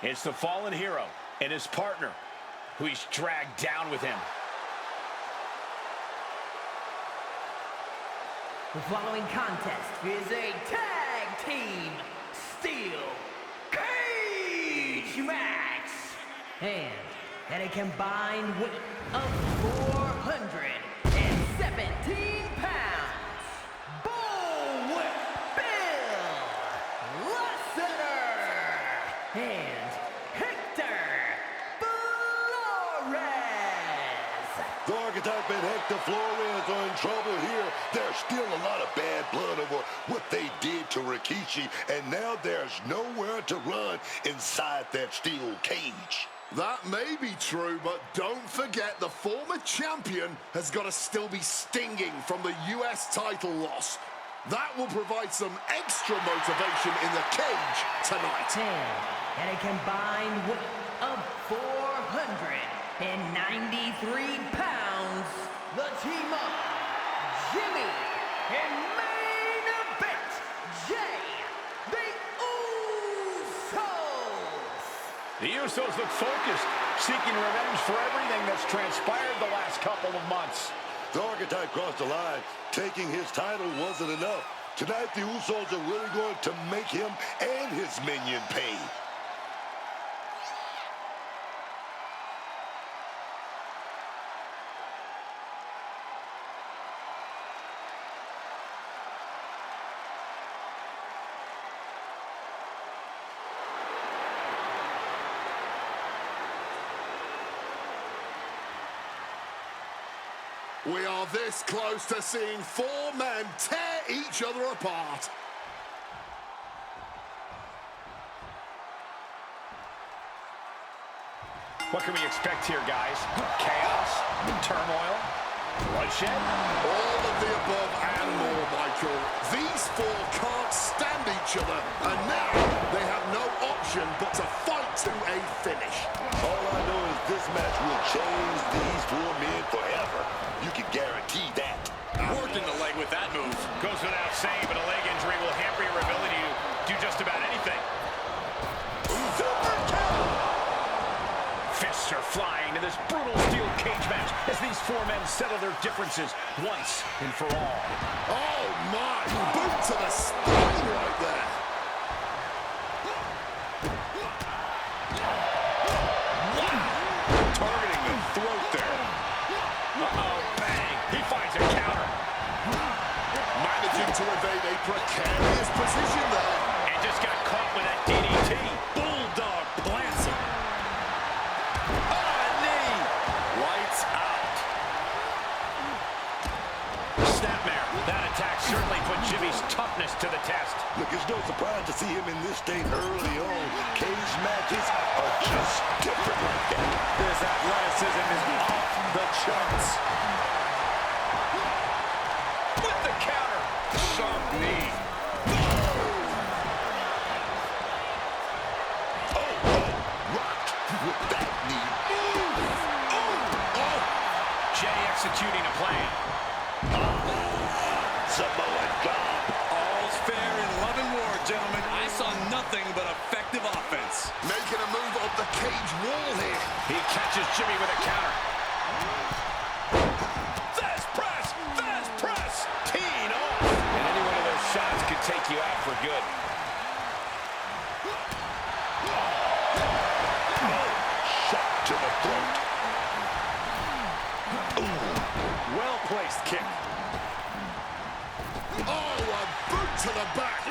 It's the fallen hero and his partner who he's dragged down with him. The following contest is a tag team steel cage match. And at a combined weight of 417 pounds, BullWhip Bill Lassiter and The Archetype and Hector Flores are in trouble here. There's still a lot of bad blood over what they did to Rikishi, and now there's nowhere to run inside that steel cage. That may be true, but don't forget the former champion has got to still be stinging from the US title loss. That will provide some extra motivation in the cage tonight. And a combined weight of 493 pounds, the team up, Jimmy, and main event, Jay, the Usos. The Usos look focused, seeking revenge for everything that's transpired the last couple of months. The Archetype crossed the line. Taking his title wasn't enough. Tonight, the Usos are really going to make him and his minion pay. We are this close to seeing four men tear each other apart. What can we expect here, guys? Chaos? Turmoil? Bloodshed? All of the above and more, Michael. These four can't stand each other, and now they have no option but to fight to a finish. All I know is this match will change these four men forever. You can guarantee that. Working the leg with that move. Goes without saying, but a leg injury will hamper your ability to do just about anything. Fists are flying in this brutal steel cage match as these four men settle their differences once and for all. Oh my! Boot to the spine right there. Targeting the throat there. Uh-oh, bang. He finds a counter. Managing to evade a precarious position there. And just got caught with that DDT. Bulldog plants him. Oh, a knee. Lights out. Snapmare. That attack certainly put Jimmy's toughness to the test. Look, it's no surprise to see him in this state early on. Cage matches are just different like that. This athleticism is off the charts. With the counter. Sharp knee. Rocked with that knee. Jay executing a plan. Samoan drop. All's fair in love and war, gentlemen. I saw nothing but effective offense. Making a move up the cage wall here. He catches Jimmy with a counter. Fast press! Fast press! Teeing off! And any one of those shots could take you out for good. Shot to the throat. Well-placed kick. Oh, a boot to the back.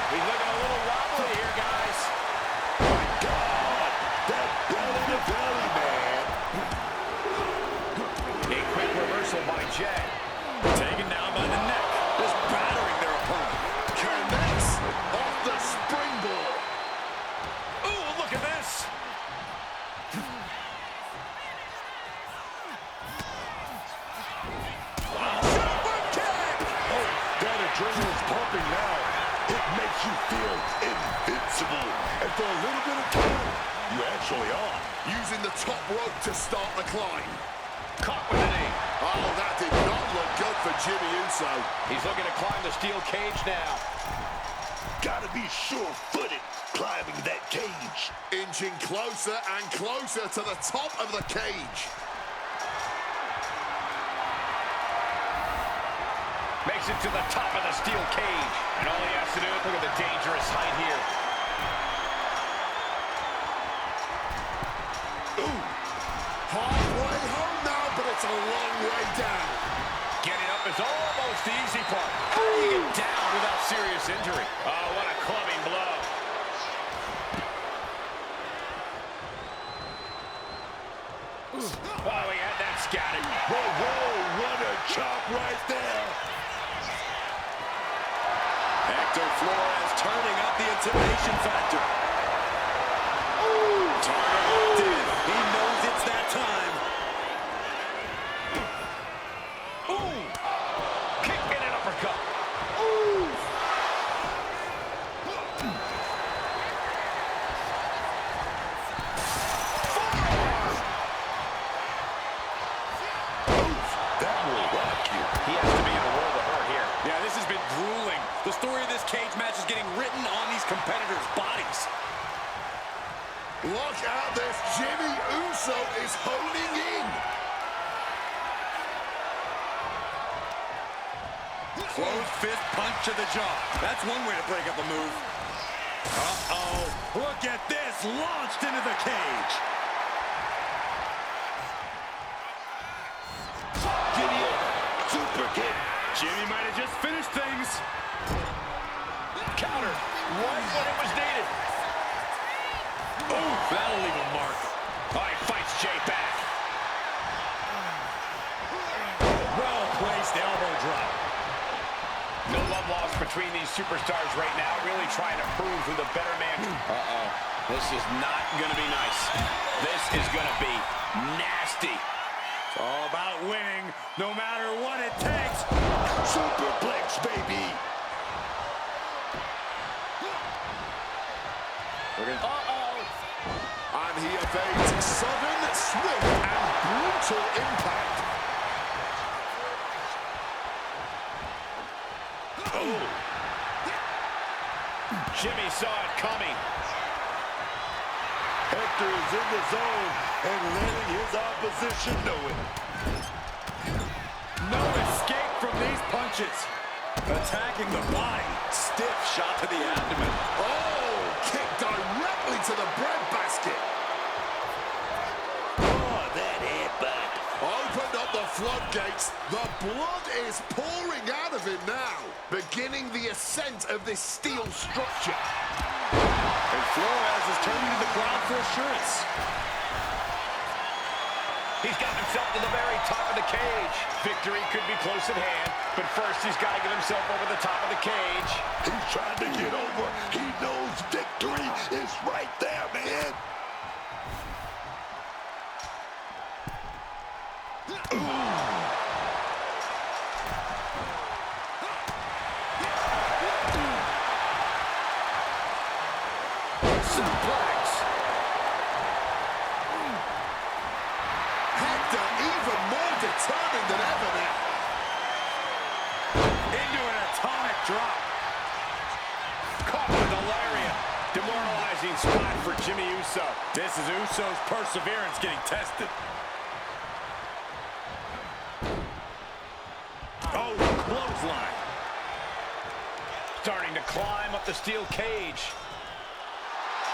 He's looking a little wobbly here, guys. My God, that belly to belly, man. A quick reversal by Jay. Taken down by the neck. Just battering their opponent. Connects off the springboard. Ooh, look at this. That adrenaline's pumping now. It makes you feel invincible. And for a little bit of time, you actually are. Using the top rope to start the climb. Caught with a knee. Oh, that did not look good for Jimmy Uso. He's looking to climb the steel cage now. Gotta be be sure-footed climbing that cage. Inching closer and closer to the top of the cage. Makes it to the top of the steel cage. And all he has to do, look at the dangerous height here. Ooh. Halfway home now, but it's a long way down. Getting up is almost the easy part. How do you get down without serious injury? Oh, what a clubbing blow. Oh, he had that scattered. Whoa, whoa, what a chop right there. Hector Flores turning up the intimidation factor. Ooh, target locked in. He knows it's that time. Ooh. Kick and an uppercut. Ooh. That will rock you. He has to be in the world of hurt here. Yeah, this has been grueling. The story of this cage match is getting written on these competitors' bodies. Look at this. Jimmy Uso is honing in. Closed fist punch to the jaw. That's one way to break up a move. Uh-oh. Look at this. Launched into the cage. Gideon, super kick. Jimmy might have just finished things. Counter. Right when it was needed. Oh, that'll leave a mark. Oh, he fights Jay back. Well-placed elbow drop. No love lost between these superstars right now, really trying to prove who the better man is. Uh-oh. This is not going to be nice. This is going to be nasty. It's all about winning, no matter what it takes. Superplex, baby. And he evades sudden, swift, and brutal impact. Oh, Jimmy saw it coming. Hector is in the zone and letting his opposition know it. No escape from these punches. Attacking the body. Stiff shot to the abdomen. Oh, kick directly to the breadbasket. Oh, that headbutt. Opened up the floodgates. The blood is pouring out of him now, beginning the ascent of this steel structure. And Flores is turning to the crowd for assurance. He's got himself to the very top of the cage. Victory could be close at hand, but first he's got to get himself over the top of the cage. He's trying to get over. He knows victory is right there, man. Suplex. Hector even more determined than ever now. Into an atomic drop. Caught with a lariat. Demoralizing spot for Jimmy Uso. This is Uso's perseverance getting tested. Oh, clothesline. Starting to climb up the steel cage.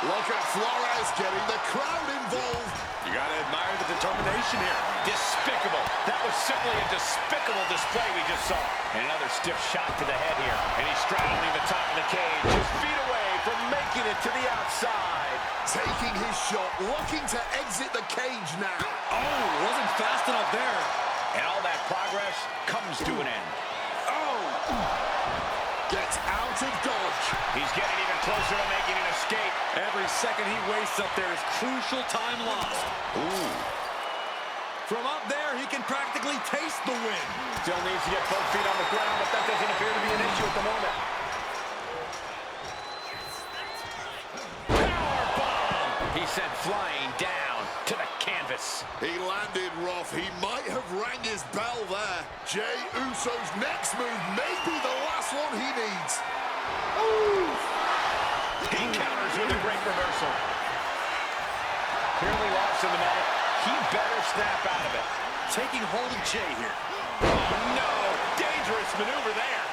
Look at Flores getting the crowd involved. You gotta admire the determination here. Despicable. That was simply a despicable display we just saw. And another stiff shot to the head here. And he's straddling the top of the cage, just feet away from making it to the outside. Taking his shot, looking to exit the cage now. Oh, wasn't fast enough there. And all that progress comes to an end. Gets out of dodge. He's getting even closer to making an escape. Every second he wastes up there is crucial time lost. Ooh. From up there, he can practically taste the win. Still needs to get both feet on the ground, but that doesn't appear to be an issue at the moment. Powerbomb! He sent flying down to the canvas. He landed rough. He might have rang his bell there. Jey Uso's next move may be the last one he needs. Ooh. He counters with a great reversal. Clearly lost in the moment. He better snap out of it. Taking hold of Jay here. Oh, no. Dangerous maneuver there.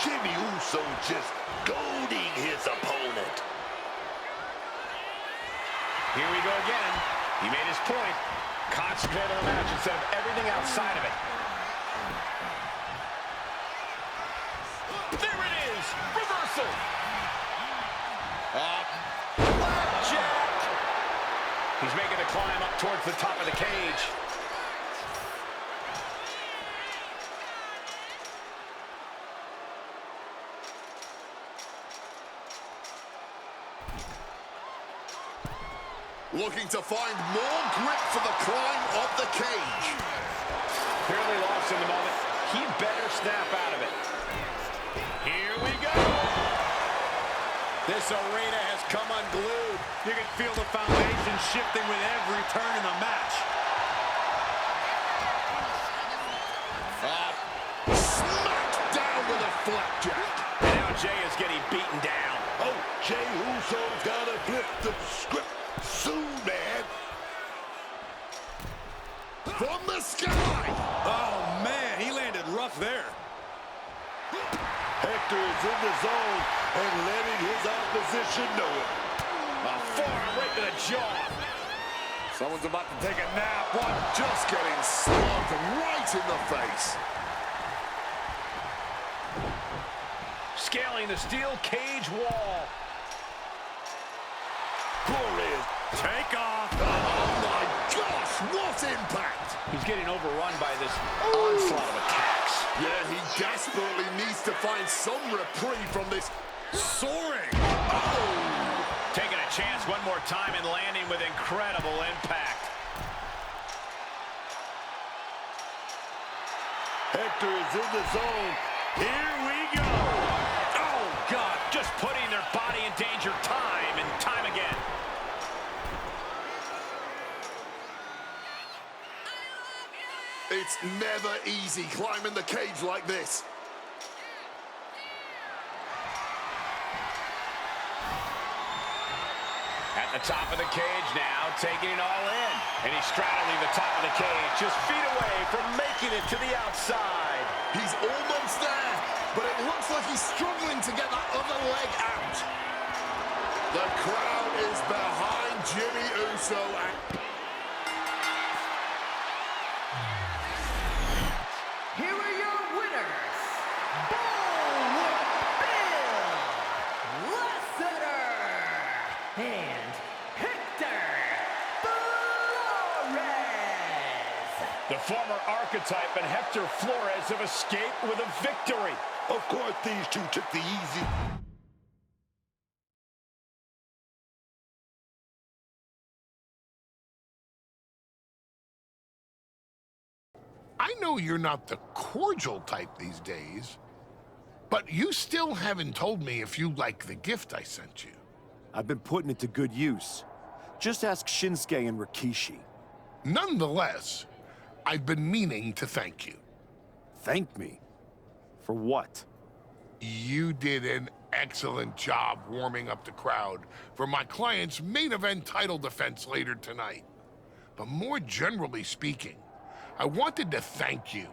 Jimmy Uso just goading his opponent. Here we go again. He made his point. Concentrate on the match instead of everything outside of it. There it is. Reversal. Blackjack. He's making the climb up towards the top of the cage. Looking to find more grip for the climb of the cage. Clearly lost in the moment. He better snap out of it. Here we go. This arena has come unglued. You can feel the foundation shifting with every turn in the match. Smacked down with a flapjack. And now Jay is getting beaten down. Oh, Jey Uso's got to flip the script soon, man. From the sky. Oh, man, he landed rough there. Hector is in the zone and letting his opposition know it. A forearm right to the jaw. Someone's about to take a nap. One just getting slugged right in the face. Scaling the steel cage wall. Flores. Take off. Oh my gosh, what impact! He's getting overrun by this onslaught of attacks. Yeah, he desperately needs to find some reprieve from this Soaring. Oh! Taking a chance one more time and landing with incredible impact. Hector is in the zone. Here we go. Oh, God, just putting their body in danger time and time again. It's never easy climbing the cage like this. At the top of the cage now, taking it all in. And he's straddling the top of the cage, just feet away from making it to the outside. He's almost there, but it looks like he's struggling to get that other leg out. The crowd is behind Jimmy Uso and Here are your winners, BullWhip Bill Lassiter and Hector Flores. The former archetype and Hector Flores have escaped with a victory. Of course, these two took the easy. I know you're not the cordial type these days, but you still haven't told me if you like the gift I sent you. I've been putting it to good use. Just ask Shinsuke and Rikishi. Nonetheless, I've been meaning to thank you. Thank me? For what? You did an excellent job warming up the crowd for my client's main event title defense later tonight. But more generally speaking, I wanted to thank you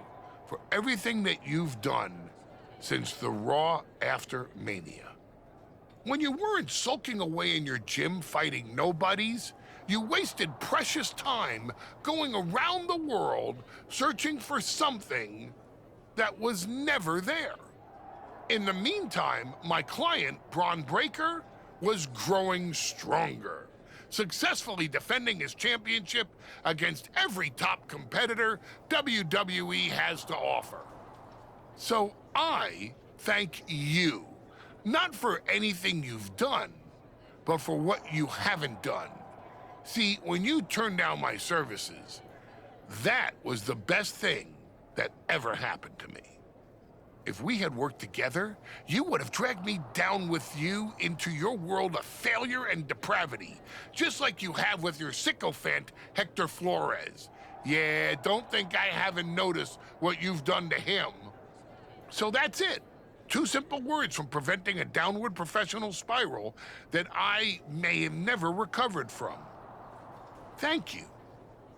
for everything that you've done since the Raw after Mania. When you weren't sulking away in your gym fighting nobodies, you wasted precious time going around the world searching for something that was never there. In the meantime, my client, Braun Breaker, was growing stronger, successfully defending his championship against every top competitor WWE has to offer. So I thank you, not for anything you've done, but for what you haven't done. See, when you turned down my services, that was the best thing that ever happened to me. If we had worked together, you would have dragged me down with you into your world of failure and depravity, just like you have with your sycophant, Hector Flores. Yeah, don't think I haven't noticed what you've done to him. So that's it. 2 simple words from preventing a downward professional spiral that I may have never recovered from. Thank you.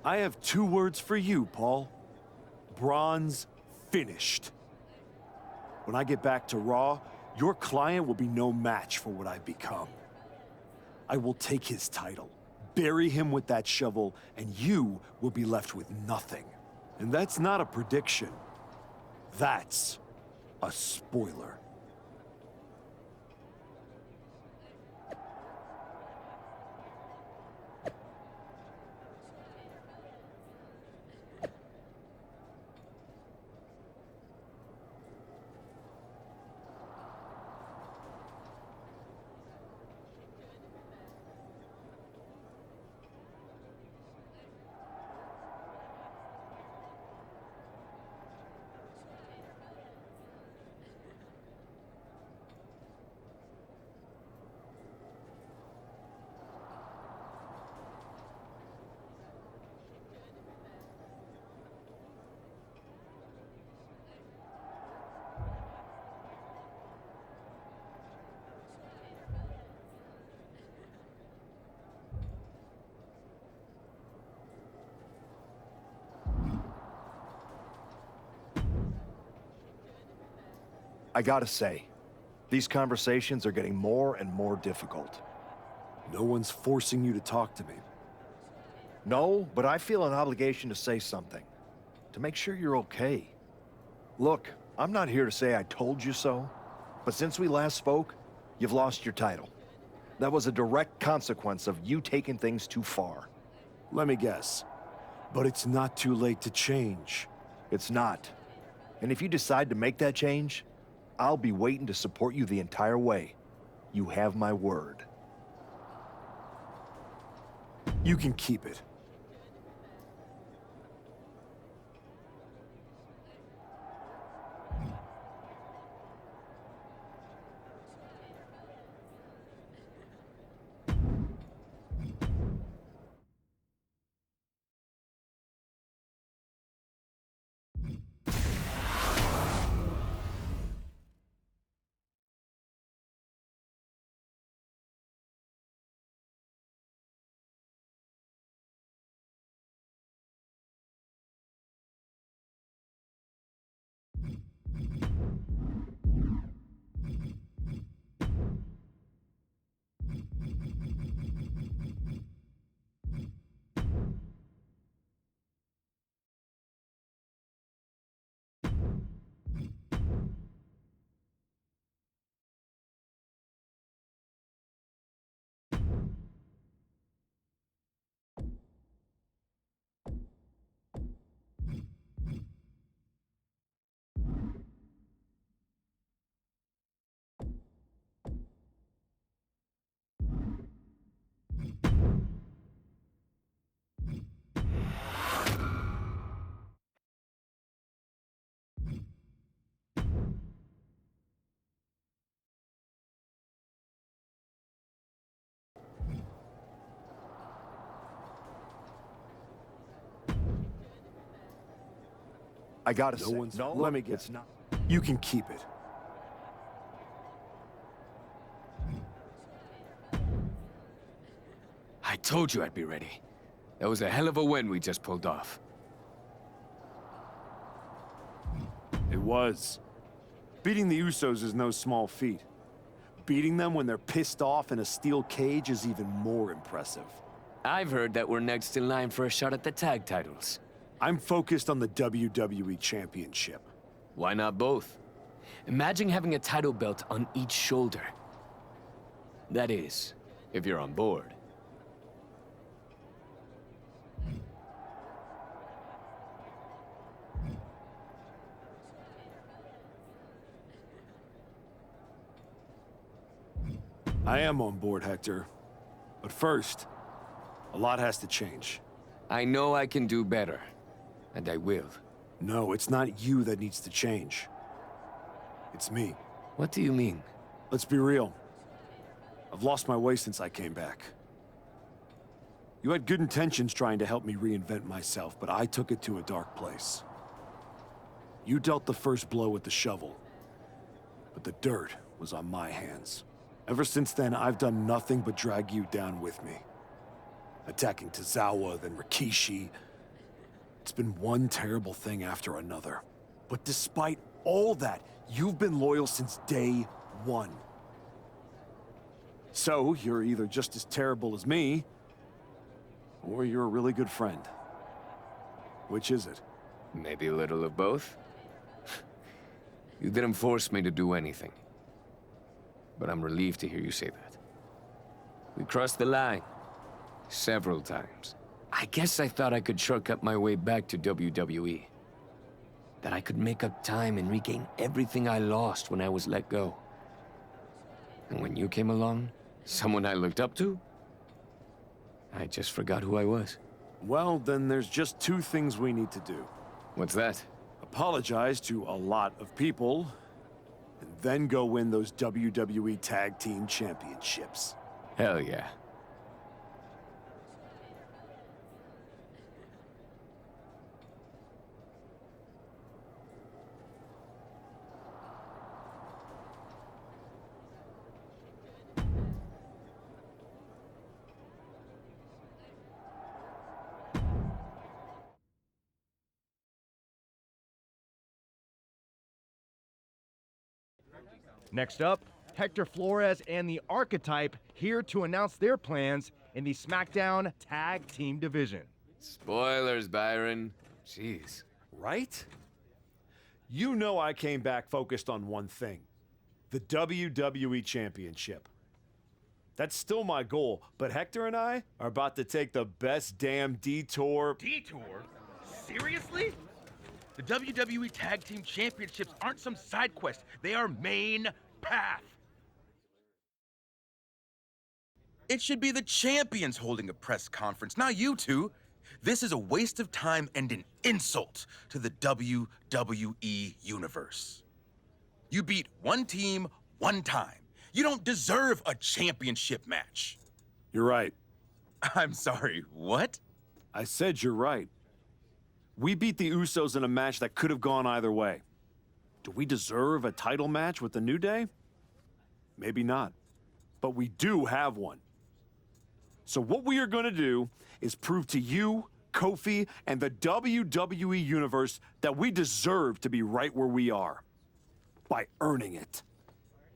I have 2 words for you, Paul. Bronze finished. When I get back to Raw, your client will be no match for what I've become. I will take his title, bury him with that shovel, and you will be left with nothing. And that's not a prediction. That's a spoiler. I gotta say, these conversations are getting more and more difficult. No one's forcing you to talk to me. No, but I feel an obligation to say something. To make sure you're okay. Look, I'm not here to say I told you so, but since we last spoke, you've lost your title. That was a direct consequence of you taking things too far. Let me guess. But it's not too late to change. It's not. And if you decide to make that change, I'll be waiting to support you the entire way. You have my word. You can keep it. I gotta No say, one's... no, Let me guess. it's not. You can keep it. I told you I'd be ready. That was a hell of a win we just pulled off. It was. Beating the Usos is no small feat. Beating them when they're pissed off in a steel cage is even more impressive. I've heard that we're next in line for a shot at the tag titles. I'm focused on the WWE Championship. Why not both? Imagine having a title belt on each shoulder. That is, if you're on board. I am on board, Hector. But first, a lot has to change. I know I can do better, and I will. No, it's not you that needs to change. It's me. What do you mean? Let's be real. I've lost my way since I came back. You had good intentions trying to help me reinvent myself, but I took it to a dark place. You dealt the first blow with the shovel, but the dirt was on my hands. Ever since then, I've done nothing but drag you down with me. Attacking Tozawa, then Rikishi. It's been one terrible thing after another. But despite all that, you've been loyal since day one. So, you're either just as terrible as me, or you're a really good friend. Which is it? Maybe a little of both. You didn't force me to do anything. But I'm relieved to hear you say that. We crossed the line. Several times. I guess I thought I could shortcut my way back to WWE. That I could make up time and regain everything I lost when I was let go. And when you came along, someone I looked up to, I just forgot who I was. Well, then there's just two things we need to do. What's that? Apologize to a lot of people, and then go win those WWE Tag Team Championships. Hell yeah. Next up, Hector Flores and the Archetype here to announce their plans in the SmackDown Tag Team Division. Spoilers, Byron. Jeez. Right? You know I came back focused on one thing. The WWE Championship. That's still my goal, but Hector and I are about to take the best damn detour. Detour? Seriously? The WWE Tag Team Championships aren't some side quest. They are main path. It should be the champions holding a press conference, not you two. This is a waste of time and an insult to the WWE Universe. You beat one team one time. You don't deserve a championship match. You're right. I'm sorry, what? I said you're right. We beat the Usos in a match that could have gone either way. Do we deserve a title match with the New Day? Maybe not. But we do have one. So what we are going to do is prove to you, Kofi, and the WWE Universe that we deserve to be right where we are. By earning it.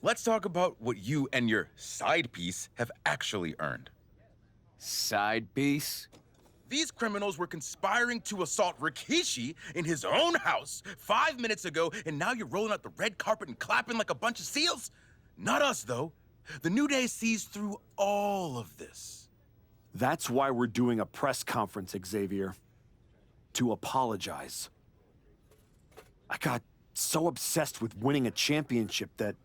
Let's talk about what you and your side piece have actually earned. Side piece? These criminals were conspiring to assault Rikishi in his own house 5 minutes ago, and now you're rolling out the red carpet and clapping like a bunch of seals? Not us, though. The New Day sees through all of this. That's why we're doing a press conference, Xavier. To apologize. I got so obsessed with winning a championship that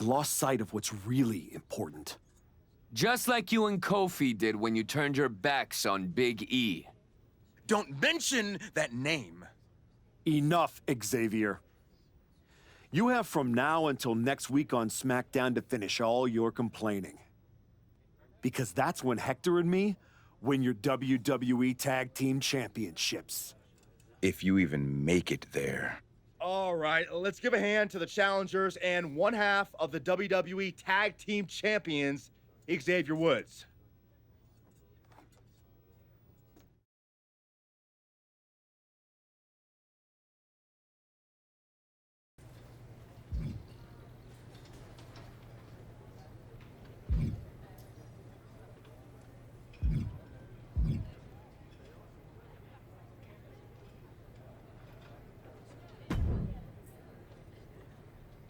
I lost sight of what's really important. Just like you and Kofi did when you turned your backs on Big E. Don't mention that name. Enough, Xavier. You have from now until next week on SmackDown to finish all your complaining. Because that's when Hector and me win your WWE Tag Team Championships. If you even make it there. All right, let's give a hand to the challengers and one half of the WWE Tag Team Champions, Xavier Woods.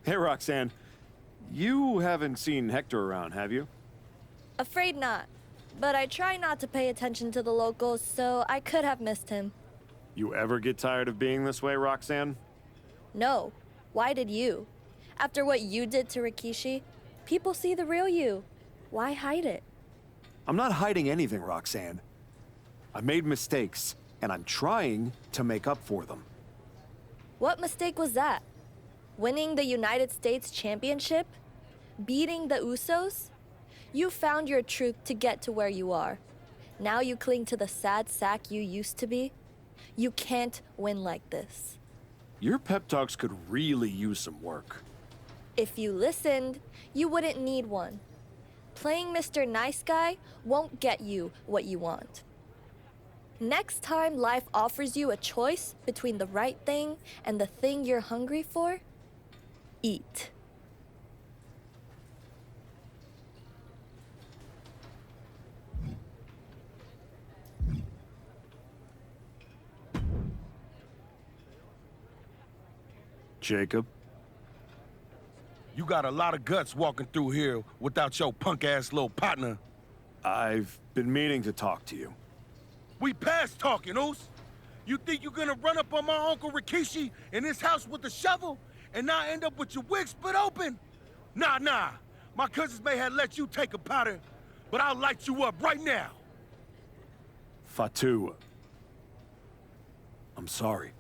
Hey, Roxanne. You haven't seen Hector around, have you? Afraid not. But I try not to pay attention to the locals, so I could have missed him. You ever get tired of being this way, Roxanne? No. Why did you? After what you did to Rikishi, people see the real you. Why hide it? I'm not hiding anything, Roxanne. I made mistakes, and I'm trying to make up for them. What mistake was that? Winning the United States Championship? Beating the Usos? You found your truth to get to where you are. Now you cling to the sad sack you used to be? You can't win like this. Your pep talks could really use some work. If you listened, you wouldn't need one. Playing Mr. Nice Guy won't get you what you want. Next time life offers you a choice between the right thing and the thing you're hungry for, eat. Jacob? You got a lot of guts walking through here without your punk-ass little partner. I've been meaning to talk to you. We past talking, Oos. You think you're gonna run up on my Uncle Rikishi in his house with a shovel and not end up with your wig split open? Nah. My cousins may have let you take a powder, but I'll light you up right now. Fatu. I'm sorry.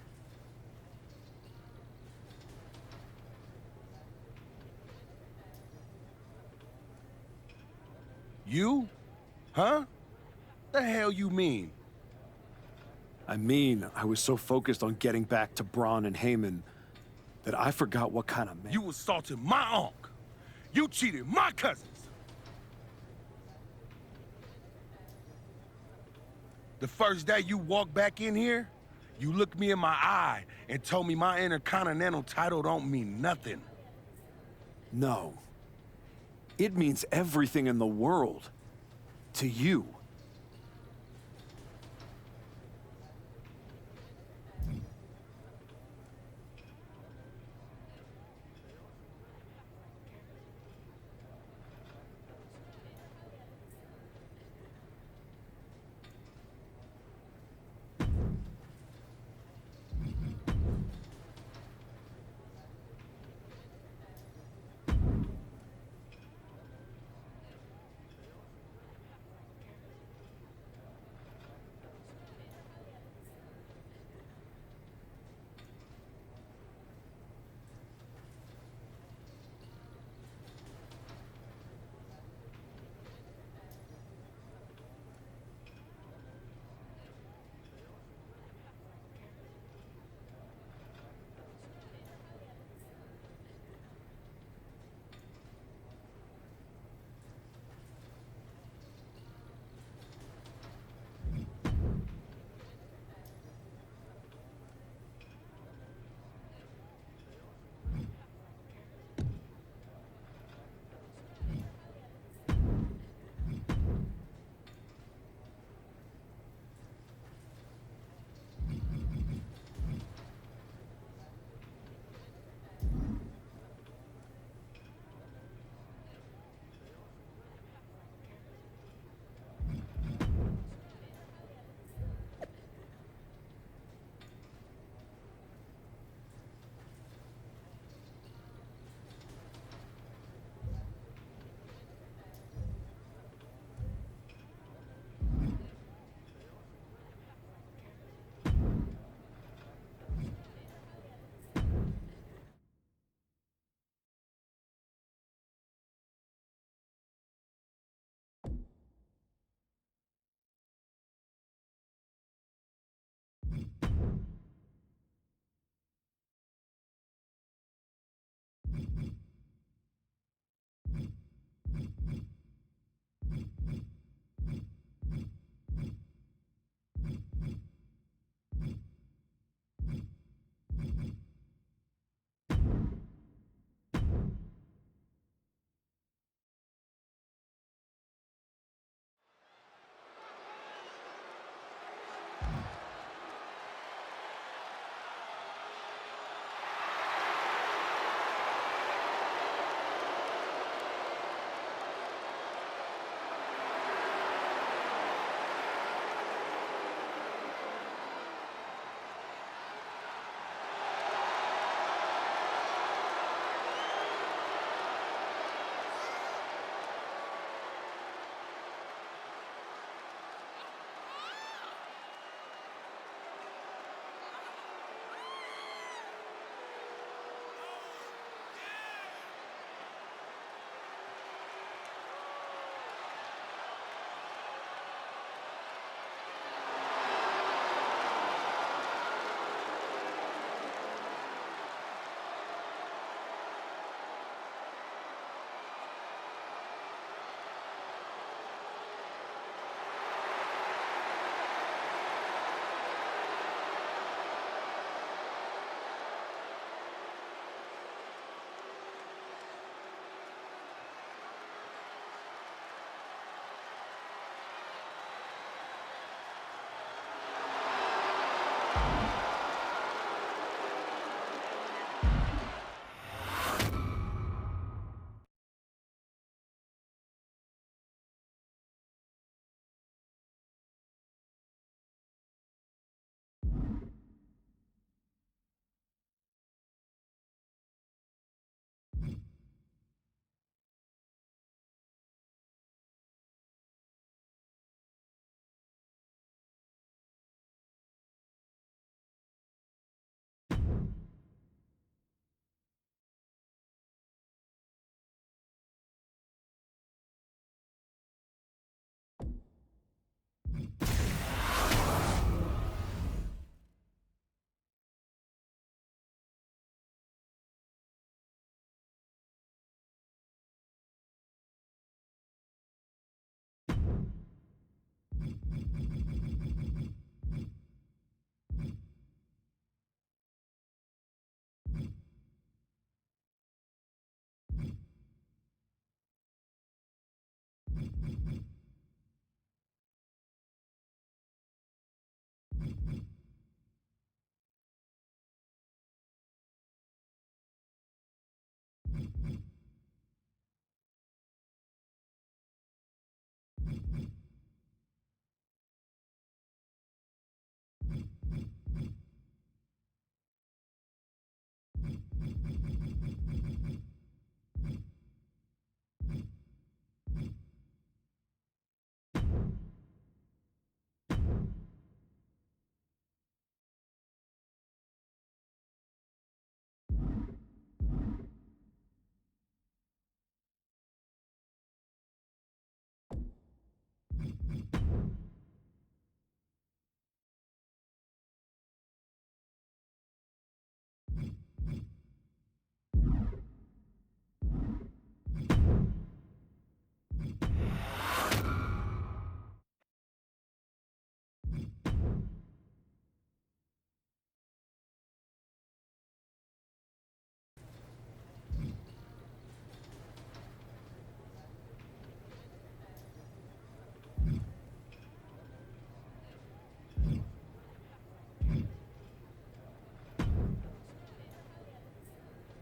You? Huh? The hell you mean? I mean, I was so focused on getting back to Braun and Heyman that I forgot what kind of man... You assaulted my uncle. You cheated my cousins. The first day you walked back in here, you looked me in my eye and told me my Intercontinental title don't mean nothing. No. It means everything in the world. To you.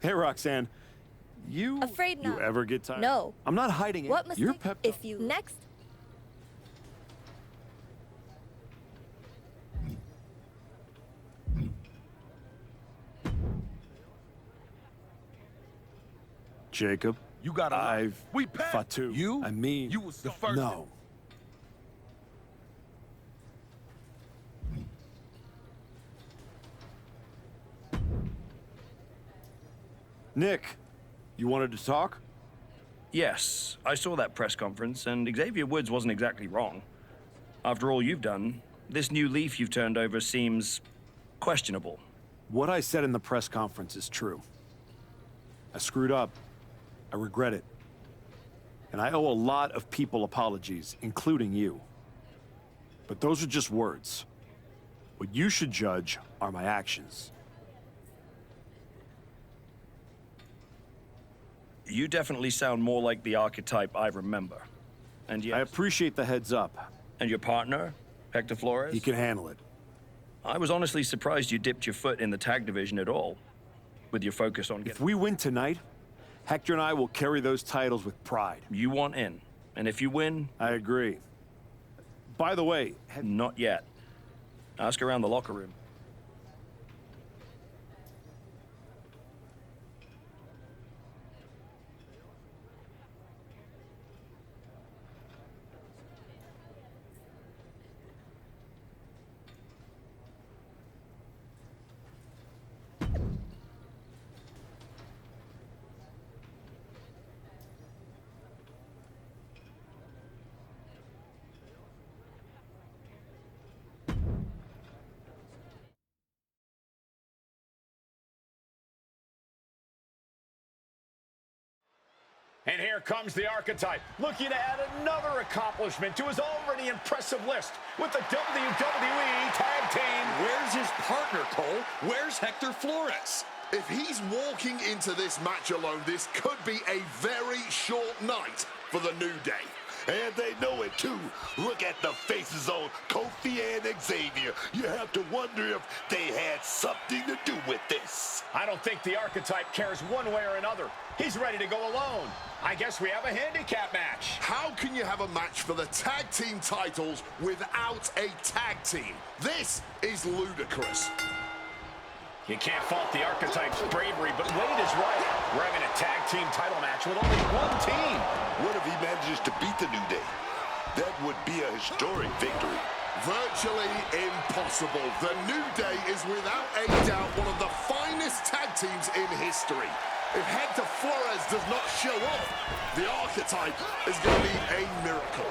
Hey, Roxanne. Afraid not. You ever get tired? No. I'm not hiding it. What mistake? You're pep. If you next. Jacob. You got a we passed. Fatu. You? I mean, You was the first. No. Nick, you wanted to talk? Yes, I saw that press conference, and Xavier Woods wasn't exactly wrong. After all you've done, this new leaf you've turned over seems questionable. What I said in the press conference is true. I screwed up. I regret it. And I owe a lot of people apologies, including you. But those are just words. What you should judge are my actions. You definitely sound more like the archetype I remember. And yes, I appreciate the heads up. And your partner, Hector Flores? He can handle it. I was honestly surprised you dipped your foot in the tag division at all, with your focus on If we win tonight, Hector and I will carry those titles with pride. You want in, and if you win... I agree. By the way... Not yet. Ask around the locker room. And here comes the archetype, looking to add another accomplishment to his already impressive list with the WWE Tag Team. Where's his partner, Cole? Where's Hector Flores? If he's walking into this match alone, this could be a very short night for the New Day. And they know it, too. Look at the faces on Kofi and Xavier. You have to wonder if they had something to do with this. I don't think the archetype cares one way or another. He's ready to go alone. I guess we have a handicap match. How can you have a match for the tag team titles without a tag team? This is ludicrous. You can't fault the archetype's bravery, but Wade is right. We're having a tag team title match with only one team. What if he manages to beat the New Day? That would be a historic victory. Virtually impossible. The New Day is without a doubt one of the finest tag teams in history. If Hector Flores does not show up, the archetype is going to be a miracle.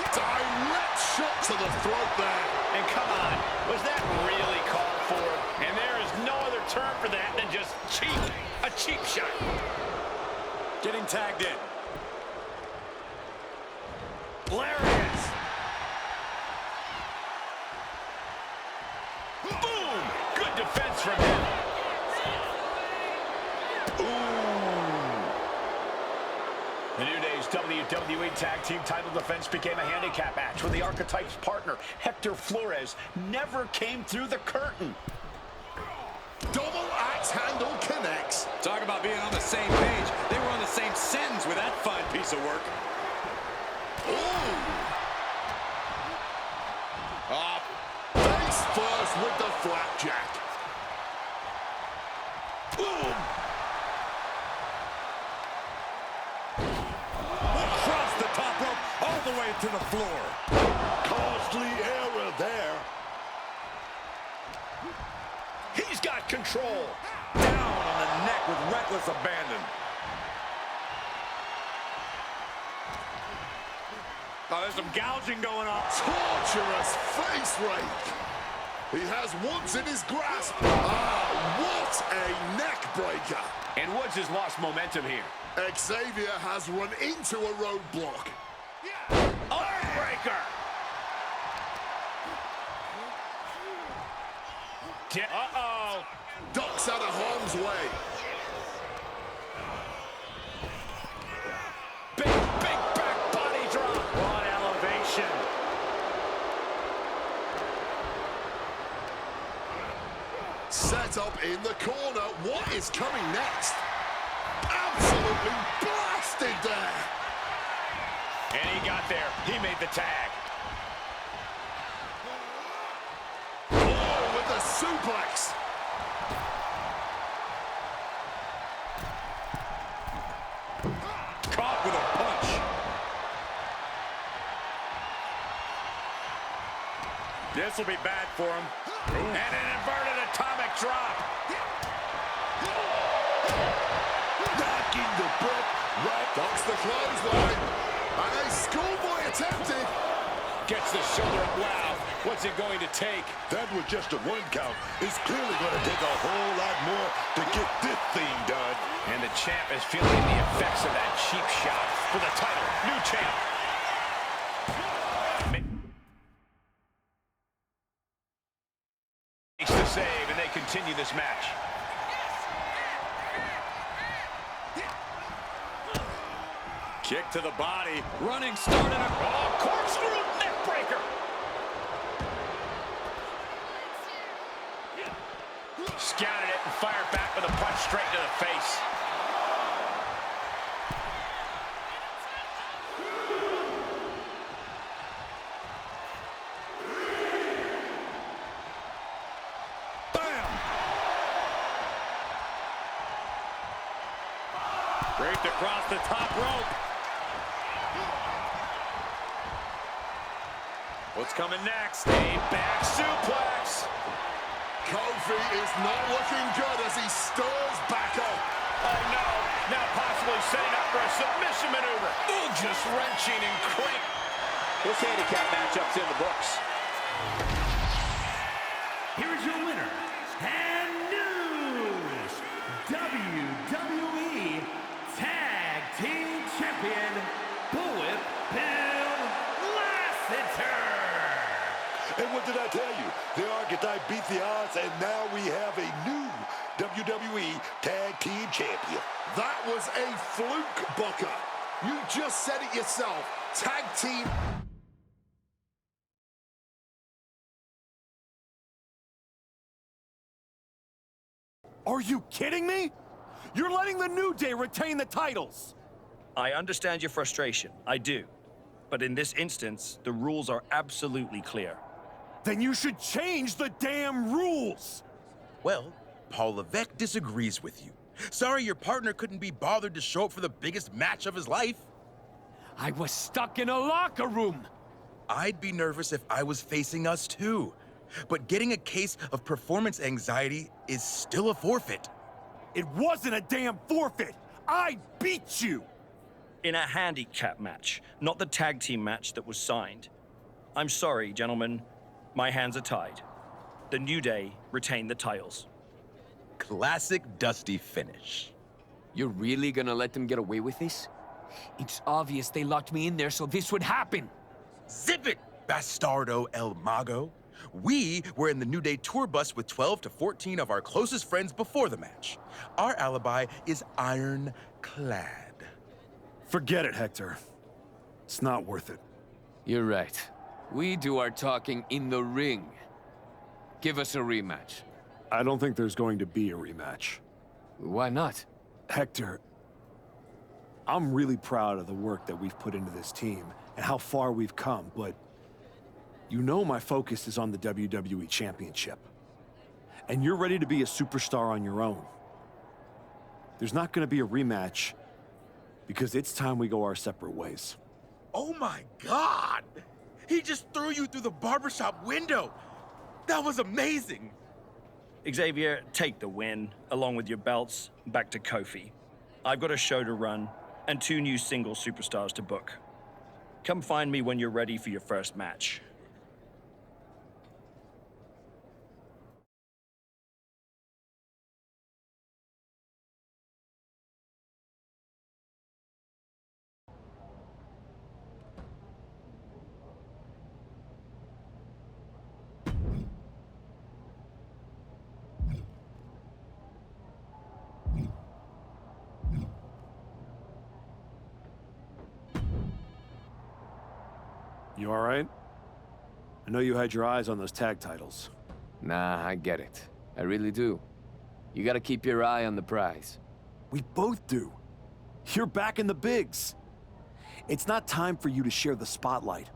Direct shot to the throat there. And come on, was that really called for? And there is no other term for that than just cheap. A cheap shot. Getting tagged in. Hilarious. Boom! Good defense from him. The New Day's WWE Tag Team title defense became a handicap match when the archetype's partner, Hector Flores, never came through the curtain. Double axe handle connects. Talk about being on the same page. They were on the same sentence with that fine piece of work. Face first with the flapjack. Boom. Across the top rope, all the way to the floor. Costly error there. He's got control. Down on the neck with reckless abandon. Oh, there's some gouging going on. Torturous face rake. He has Woods in his grasp. What a neck breaker. And Woods has lost momentum here. Xavier has run into a roadblock. Armbreaker. Uh-oh. Ducks out of harm's way. Big back body drop. What elevation. in the corner. What is coming next? Absolutely blasted there. And he got there. He made the tag. Oh, with the suplex. Caught with a punch. This will be bad for him. And an inverted atomic drop. Knocking the breath right. Ducks the clothesline. And a schoolboy attempted. Gets the shoulder up. Wow. What's it going to take? That was just a 1 count. It's clearly going to take a whole lot more to get this thing done. And the champ is feeling the effects of that cheap shot for the title. New champ. Makes the save, and they continue this match. Kick to the body. Running start and a Corkscrew neck breaker. Scouted it and fired back with a punch straight to the face. draped across the top rope. What's coming next? A back suplex. Kofi is not looking good as he stirs back up. Oh no, now possibly setting up for a submission maneuver. Ooh, just wrenching and crank. This handicap matchup's in the books. Here is your winner, and new WWE Tag Team Champion, BullWhip Bill Lassiter. And what did I tell you? The Archetype beat the odds, and now we have a new WWE Tag Team Champion. That was a fluke, Booker. You just said it yourself. Tag team. Are you kidding me? You're letting the New Day retain the titles! I understand your frustration, I do. But in this instance, the rules are absolutely clear. Then you should change the damn rules! Well, Paul Levesque disagrees with you. Sorry your partner couldn't be bothered to show up for the biggest match of his life. I was stuck in a locker room. I'd be nervous if I was facing us too. But getting a case of performance anxiety is still a forfeit. It wasn't a damn forfeit! I beat you! In a handicap match, not the tag team match that was signed. I'm sorry, gentlemen. My hands are tied. The New Day retain the titles. Classic Dusty finish. You're really gonna let them get away with this? It's obvious they locked me in there so this would happen. Zip it, Bastardo El Mago. We were in the New Day tour bus with 12 to 14 of our closest friends before the match. Our alibi is ironclad. Forget it, Hector. It's not worth it. You're right. We do our talking in the ring. Give us a rematch. I don't think there's going to be a rematch. Why not? Hector, I'm really proud of the work that we've put into this team and how far we've come, but you know my focus is on the WWE Championship. And you're ready to be a superstar on your own. There's not going to be a rematch because it's time we go our separate ways. Oh my God! He just threw you through the barbershop window! That was amazing! Xavier, take the win, along with your belts, back to Kofi. I've got a show to run, and 2 new single superstars to book. Come find me when you're ready for your first match. You all right? I know you had your eyes on those tag titles. Nah, I get it. I really do. You gotta keep your eye on the prize. We both do. You're back in the bigs. It's not time for you to share the spotlight.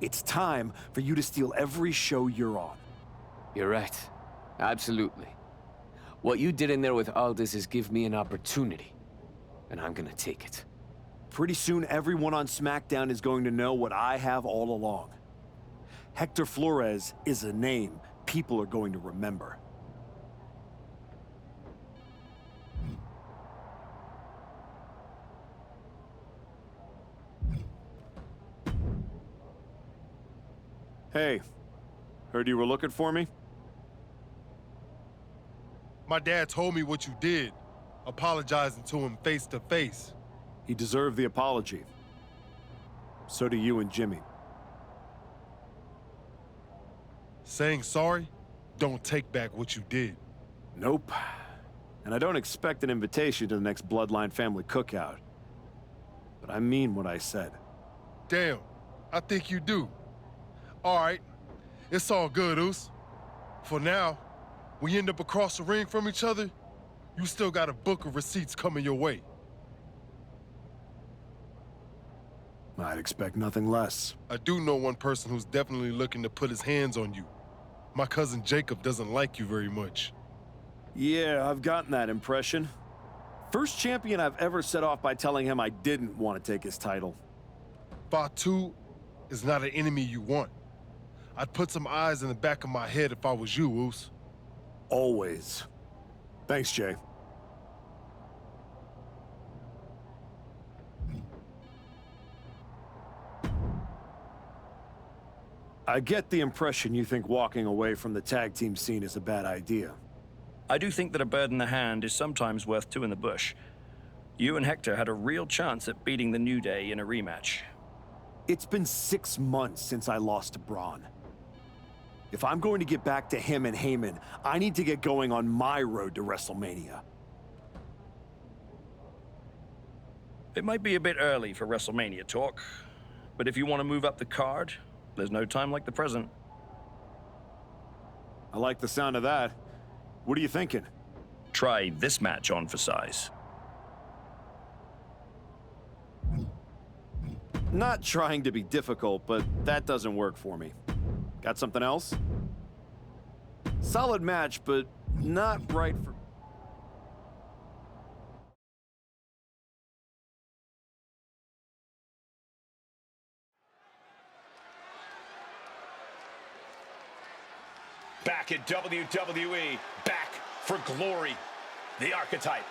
It's time for you to steal every show you're on. You're right. Absolutely. What you did in there with Aldis is give me an opportunity, and I'm gonna take it. Pretty soon, everyone on SmackDown is going to know what I have all along. Hector Flores is a name people are going to remember. Hey, heard you were looking for me? My dad told me what you did, apologizing to him face to face. He deserved the apology. So do you and Jimmy. Saying sorry, don't take back what you did. Nope. And I don't expect an invitation to the next Bloodline family cookout. But I mean what I said. Damn, I think you do. All right, it's all good, Oos. For now, we end up across the ring from each other, you still got a book of receipts coming your way. I'd expect nothing less. I do know one person who's definitely looking to put his hands on you. My cousin Jacob doesn't like you very much. Yeah, I've gotten that impression. First champion I've ever set off by telling him I didn't want to take his title. Fatu is not an enemy you want. I'd put some eyes in the back of my head if I was you, Oos. Always. Thanks, Jay. I get the impression you think walking away from the tag team scene is a bad idea. I do think that a bird in the hand is sometimes worth two in the bush. You and Hector had a real chance at beating the New Day in a rematch. It's been 6 months since I lost to Braun. If I'm going to get back to him and Heyman, I need to get going on my road to WrestleMania. It might be a bit early for WrestleMania talk, but if you want to move up the card, there's no time like the present. I like the sound of that. What are you thinking? Try this match on for size. Not trying to be difficult, but that doesn't work for me. Got something else? Solid match, but not right for... Back at WWE, back for glory, the archetype.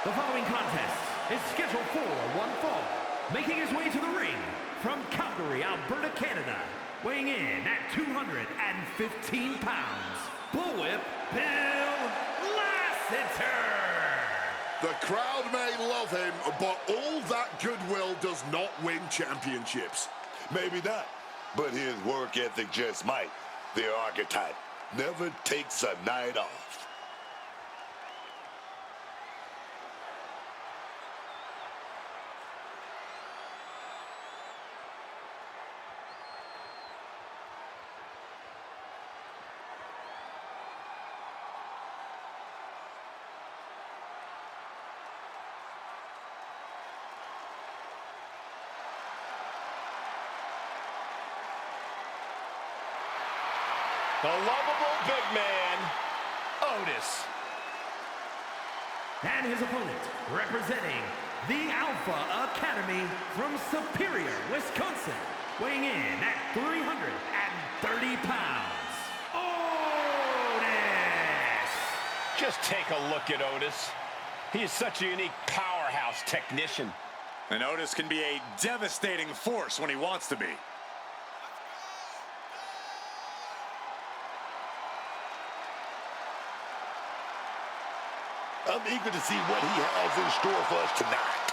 The following contest is scheduled for one fall. Making his way to the ring from Calgary, Alberta, Canada, weighing in at 215 pounds, BullWhip Bill Lassiter. The crowd may love him, but all that goodwill does not win championships. Maybe not, but his work ethic just might. The archetype never takes a night off. The lovable big man, Otis. And his opponent, representing the Alpha Academy from Superior, Wisconsin, weighing in at 330 pounds, Otis! Just take a look at Otis. He is such a unique powerhouse technician. And Otis can be a devastating force when he wants to be. I'm eager to see what he has in store for us tonight.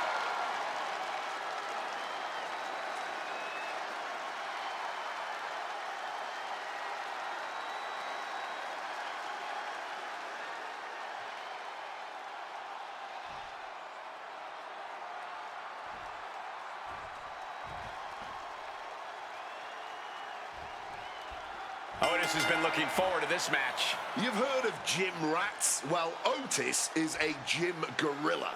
Otis has been looking forward to this match. You've heard of gym rats? Well, Otis is a gym gorilla.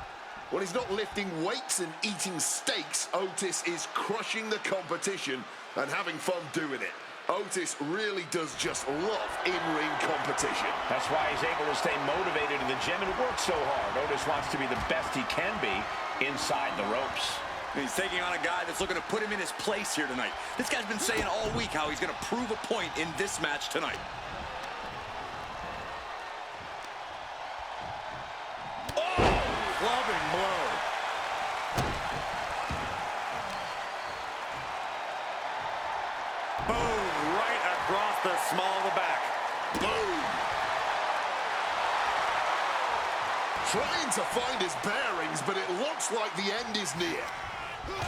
When he's not lifting weights and eating steaks, Otis is crushing the competition and having fun doing it. Otis really does just love in-ring competition. That's why he's able to stay motivated in the gym and work so hard. Otis wants to be the best he can be inside the ropes. He's taking on a guy that's looking to put him in his place here tonight. This guy's been saying all week how he's going to prove a point in this match tonight. Oh! Clubbing blow. Boom! Right across the small of the back. Boom! Trying to find his bearings, but it looks like the end is near.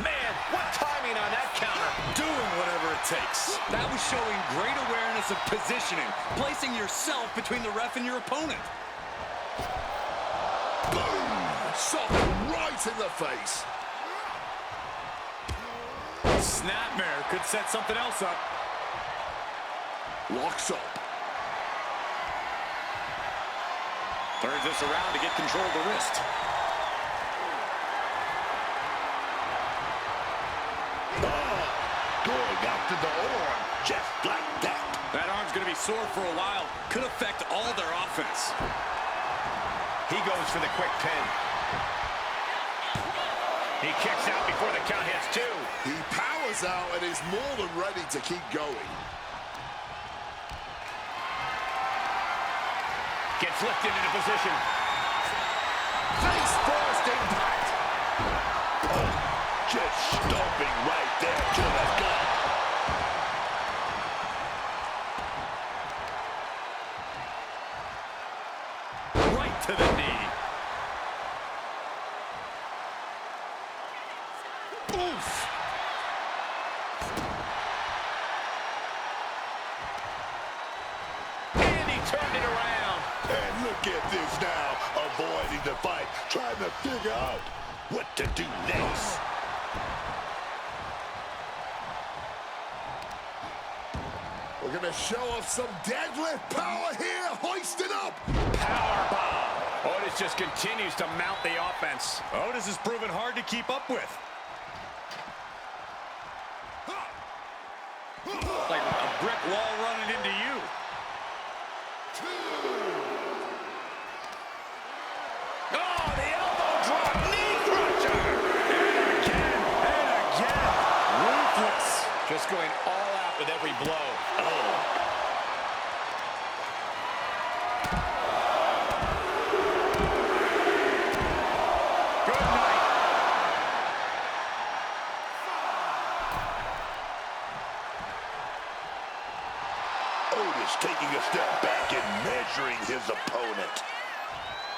Man, what timing on that counter. Doing whatever it takes. That was showing great awareness of positioning, placing yourself between the ref and your opponent. Boom! Sock right in the face. Snapmare could set something else up. Locks up. Turns this around to get control of the wrist. Going after the arm, just like that. That arm's going to be sore for a while. Could affect all their offense. He goes for the quick pin. He kicks out before the count hits two. He powers out and is more than ready to keep going. Gets lifted into position. Face first impact. Oh, just stomping right there to the gut. Right to the knee. Oof. And he turned it around. And look at this now, avoiding the fight, trying to figure out what to do next. We're going to show off some deadlift power here, hoisted up. Powerbomb. Otis just continues to mount the offense. Otis has proven hard to keep up with. Like a brick wall running into you. Oh, the elbow drop, knee crusher. And again. Ruthless. Just going all out with every blow. Oh. Good night. Otis taking a step back and measuring his opponent.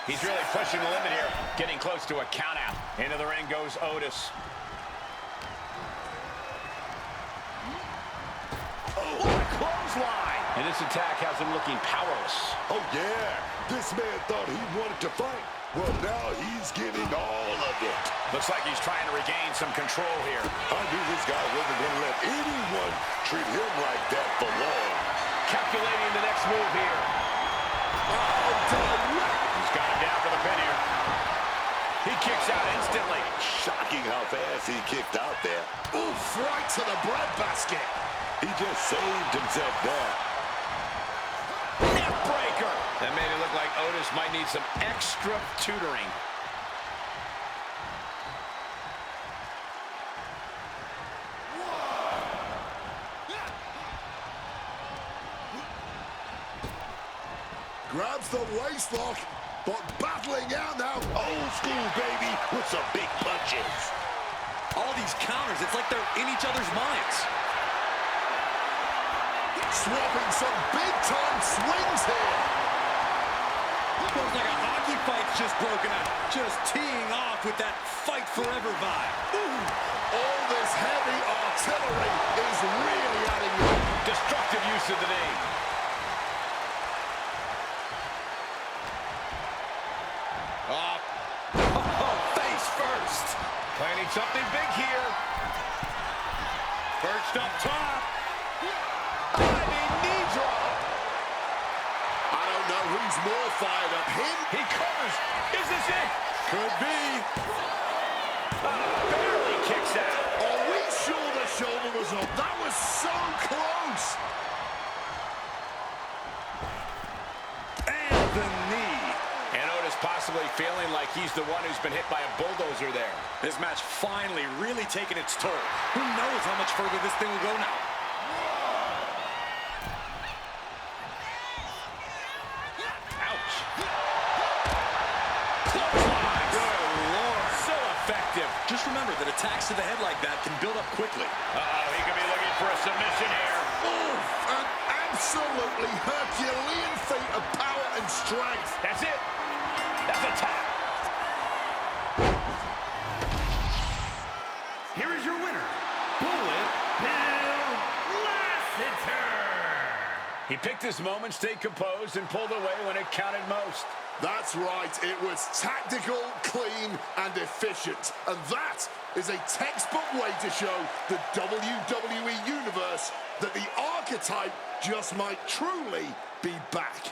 He's really pushing the limit here, getting close to a count out. Into the ring goes Otis. Oh, what a clothesline! And this attack has him looking powerless. Oh, yeah. This man thought he wanted to fight. Well, now he's giving all of it. Looks like he's trying to regain some control here. I knew this guy wasn't going to let anyone treat him like that for long. Calculating the next move here. He's got him down for the pin here. He kicks out instantly. Shocking how fast he kicked out there. Oof, right to the breadbasket. He just saved himself there. Neck breaker. That made it look like Otis might need some extra tutoring. Grabs the waist lock, but battling out now. Old school, baby, with some big punches. All these counters, it's like they're in each other's minds. Swapping some big-time swings here. Looks like a hockey fight's just broken out. Just teeing off with that fight forever vibe. Ooh. All this heavy artillery is really adding up. Destructive use of the knee. Face first. Planning something big here. Perched up top. Diving knee drop. don't know who's more fired up, him? He covers. Is this it? Could be. Barely kicks out. Are we sure the shoulder was up? That was so close. And the knee. And Otis possibly feeling like he's the one who's been hit by a bulldozer there. This match finally really taking its toll. Who knows how much further this thing will go now? Ouch. Clothesline. Good Lord. So effective. Just remember that attacks to the head like that can build up quickly. Uh-oh, he could be looking for a submission here. Oof, an absolutely Herculean feat of power and strength. That's it. That's a tap. Here is your winner, BullWhip Bill Lassiter. He picked his moment, stayed composed, and pulled away when it counted most. That's right, it was tactical, clean, and efficient. And that is a textbook way to show the WWE Universe that the archetype just might truly be back.